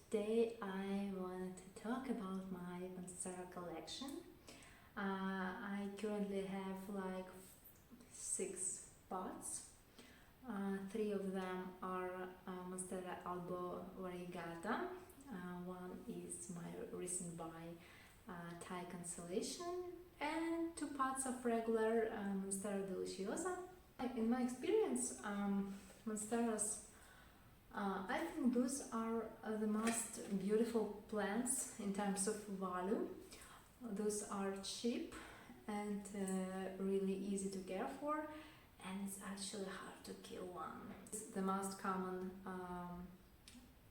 Today I wanted to talk about my Monstera collection. I currently have like 6 pots. Three of them are Monstera Albo Variegata. One is my recent buy, Thai Constellation, and 2 pots of regular Monstera Deliciosa. In my experience, Monsteras, I think those are the most beautiful plants in terms of value. Those are cheap and really easy to care for, and it's actually hard to kill one. It's the most common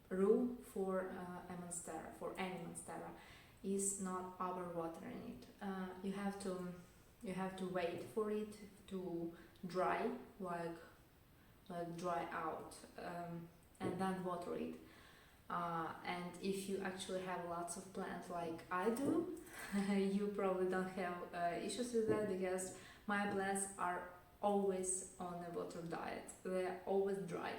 rule for a monstera, for any monstera, is not overwatering it. You have to wait for it to dry, like dry out, and then water it. And if you actually have lots of plants like I do, you probably don't have issues with that, because my plants are always on a water diet. They're always dry.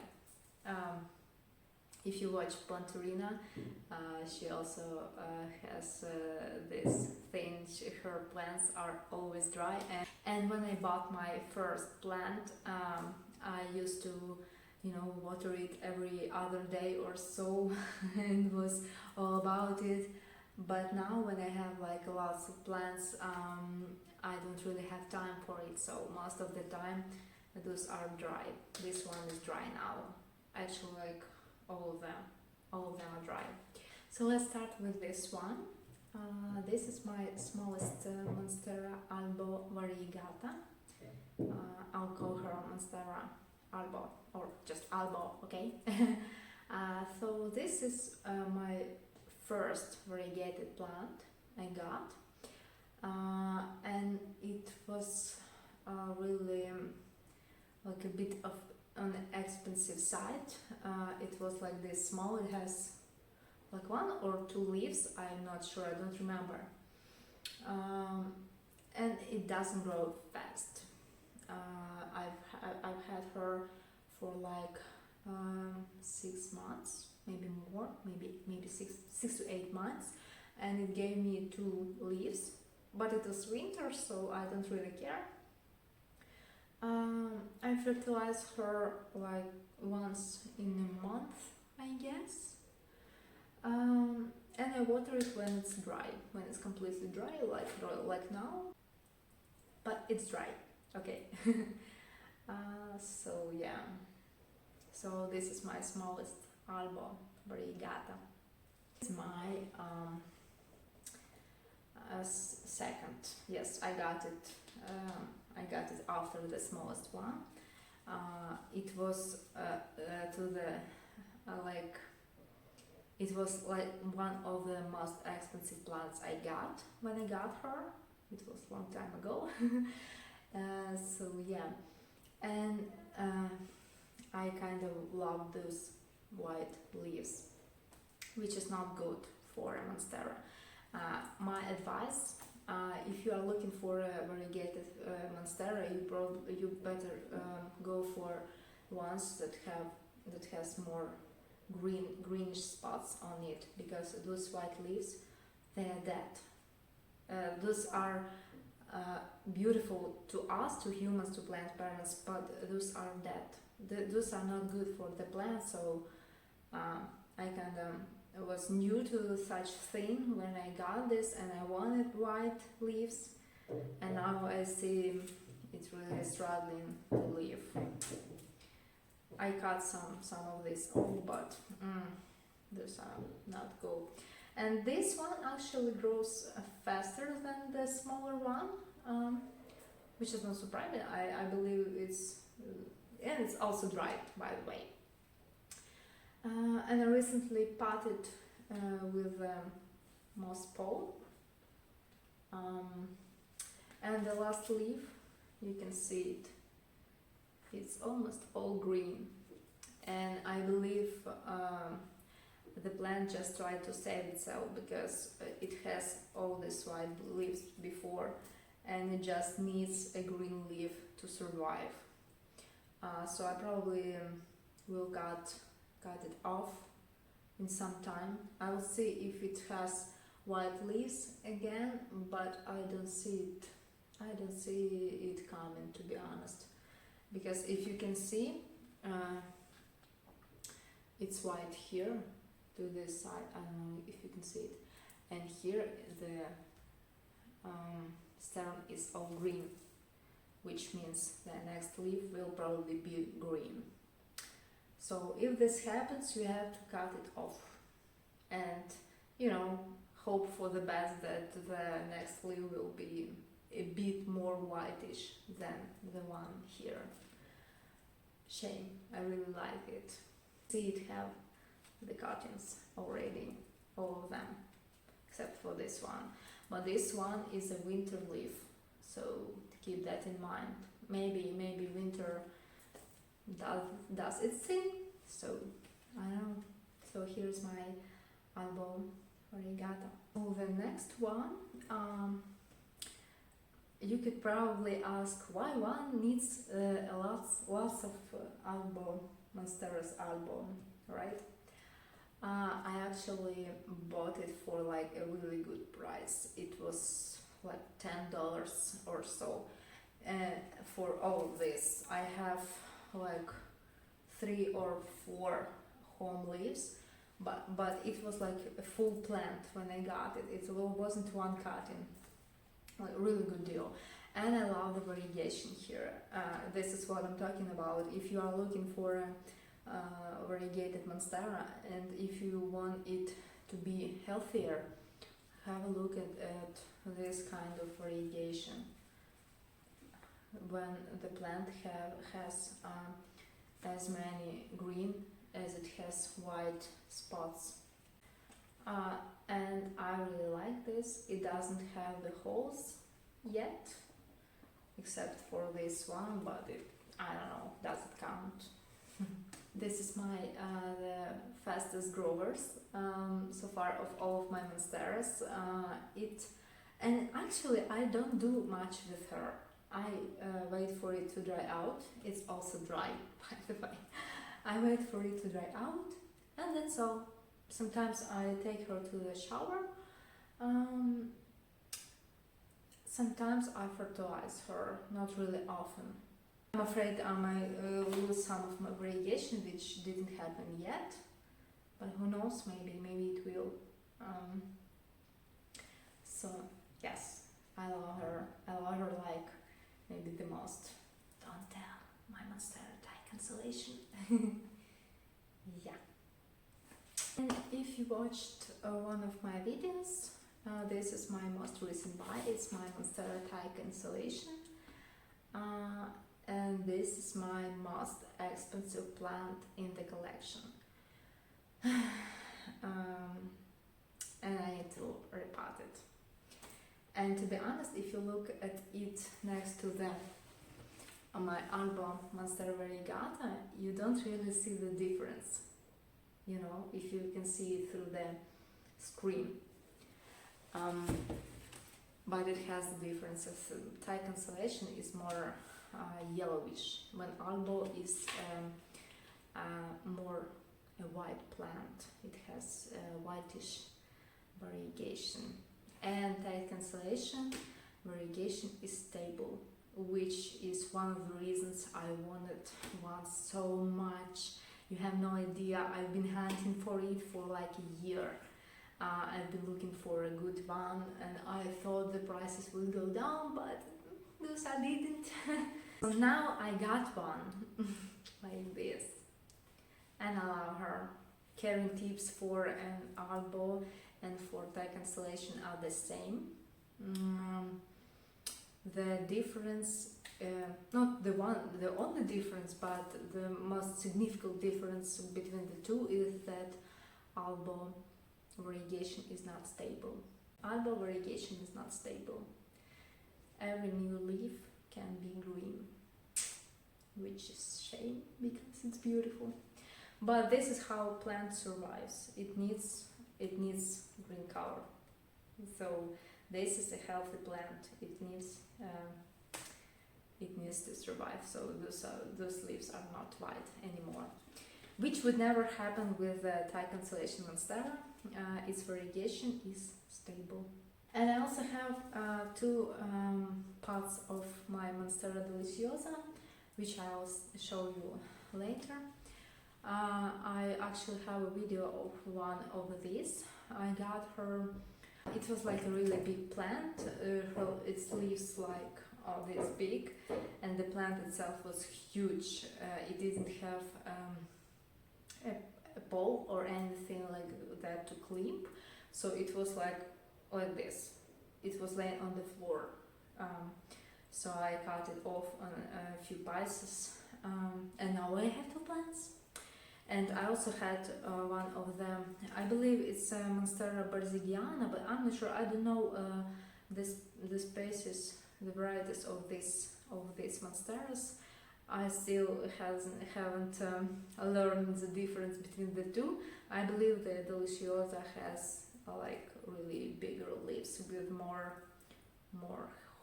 If you watch Ponturina, she also has this thing. Her plants are always dry. And when I bought my first plant, I used to, water it every other day or so, and was all about it. But now when I have like lots of plants, I don't really have time for it. So most of the time, those are dry. This one is dry now. Actually, like all of them are dry. So let's start with this one. This is my smallest Monstera Albo Variegata. I'll call her Monstera Albo, or just Albo, okay? So this is my first variegated plant I got, and it was really like a bit of on the expensive side. It was like this small. It has like 1 or 2 leaves. I'm not sure. I don't remember. And it doesn't grow fast. I've had her for like 6 months, maybe more, maybe 6 to 8 months, and it gave me 2 leaves. But it was winter, so I don't really care. I fertilize her like once in a month, I guess. And I water it when it's dry, when it's completely dry, like now. But it's dry, okay. So yeah. So this is my smallest Albo Variegata. It's my second. Yes, I got it. I got it after the smallest one. It was it was like one of the most expensive plants I got when I got her. It was a long time ago. So yeah, and I kind of love those white leaves, which is not good for a monstera. My advice, if you are looking for a variegated monstera, you better go for ones that has more greenish spots on it, because those white leaves, they are dead. Those are beautiful to us, to humans, to plant parents, but those are dead. Those are not good for the plant. So I kind of was new to such thing when I got this, and I wanted white leaves, and now I see it's really struggling to live. I cut some of this off, but those are not good. And this one actually grows faster than the smaller one, which is not surprising. I believe and it's also dry, by the way. And I recently potted with moss pole, and the last leaf, you can see it's almost all green, and I believe the plant just tried to save itself, because it has all these white leaves before, and it just needs a green leaf to survive. So I probably will cut it off in some time. I will see if it has white leaves again, but I don't see it coming, to be honest, because if you can see, it's white here to this side. I don't know if you can see it, and here the stem is all green, which means the next leaf will probably be green. So if this happens, you have to cut it off and, you know, hope for the best that the next leaf will be a bit more whitish than the one here. Shame, I really like it. See it have the cuttings already, all of them, except for this one. But this one is a winter leaf, so keep that in mind. Maybe winter does its thing, so I don't know. So here's my Albo Variegata. Oh, the next one, you could probably ask why one needs lots of Albo Monsteras Albo, right? I actually bought it for like a really good price. It was like $10 or so. For all of this, I have like 3 or 4 home leaves, but it was like a full plant when I got it. It wasn't one cutting. Like, really good deal. And I love the variegation here. This is what I'm talking about. If you are looking for a variegated Monstera, and if you want it to be healthier, have a look at this kind of variegation. When the plant has as many green as it has white spots. And I really like this. It doesn't have the holes yet, except for this one, but I don't know, does it count? This is my the fastest growers so far of all of my Monsteras. And actually I don't do much with her. I wait for it to dry out. It's also dry, by the way. I wait for it to dry out, and that's all. Sometimes I take her to the shower. Sometimes I fertilize her, not really often. I'm afraid I might lose some of my variegation, which didn't happen yet, but who knows, maybe it will. So yes, I love her like maybe the most. Don't tell my Monstera Thai Constellation. Yeah. And if you watched one of my videos, this is my most recent buy. It's my Monstera Thai Constellation. And this is my most expensive plant in the collection. And I need to repot it. And to be honest, if you look at it next to my Albo Monstera Variegata, you don't really see the difference. You know, if you can see it through the screen. But it has the differences. Thai Constellation is more yellowish, when Albo is more a white plant. It has whitish variegation. And Thai Constellation variegation is stable, which is one of the reasons I wanted one so much. You have no idea, I've been hunting for it for like a year. I've been looking for a good one, and I thought the prices would go down, but those I didn't. So now I got one like this, and I love her. Caring tips for an Albo and for Thai Constellation are the same. The difference, not the only difference, but the most significant difference between the two is that Albo variegation is not stable. Albo variegation is not stable. Every new leaf can be green, which is a shame because it's beautiful. But this is how a plant survives. It needs green color. So this is a healthy plant. It needs to survive. So those leaves are not white anymore. which would never happen with the Thai Constellation Monstera. Its variegation is stable. And I also have two parts of my Monstera Deliciosa, which I'll show you later. I actually have a video of one of these. I got her, it was like a really big plant, its leaves like this big, and the plant itself was huge. It didn't have a pole or anything like that to clip, so it was like this. It was laying on the floor. So I cut it off on a few pieces, and now I have two plants. And I also had one of them, I believe it's Monstera Variegata, but I'm not sure. I don't know the species, the varieties of these Monsteras. I still haven't learned the difference between the two. I believe the Deliciosa has like really bigger leaves with more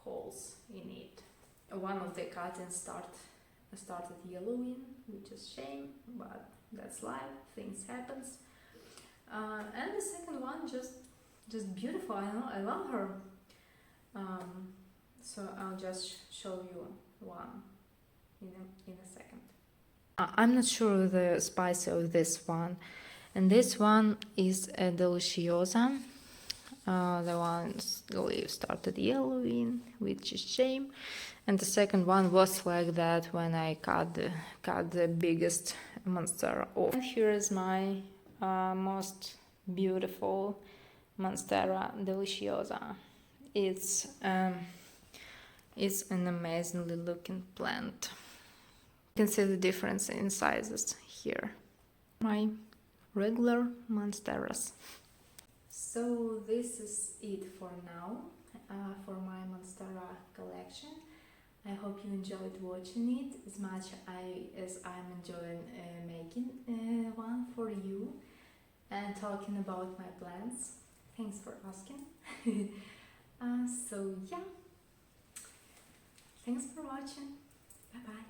holes in it. One of the cuttings started yellowing, which is a shame, but that's life, things happens. And the second one just beautiful. I love her. So I'll just show you one in a second. I'm not sure the spice of this one, and this one is a Deliciosa. The leaves started yellowing, which is shame. And the second one was like that when I cut the biggest Monstera off. And here is my most beautiful Monstera Deliciosa. It's an amazingly looking plant. You can see the difference in sizes here. My regular Monsteras. So this is it for now, for my Monstera collection. I hope you enjoyed watching it as much as I'm enjoying making one for you and talking about my plants. Thanks for asking. So yeah, thanks for watching. Bye bye.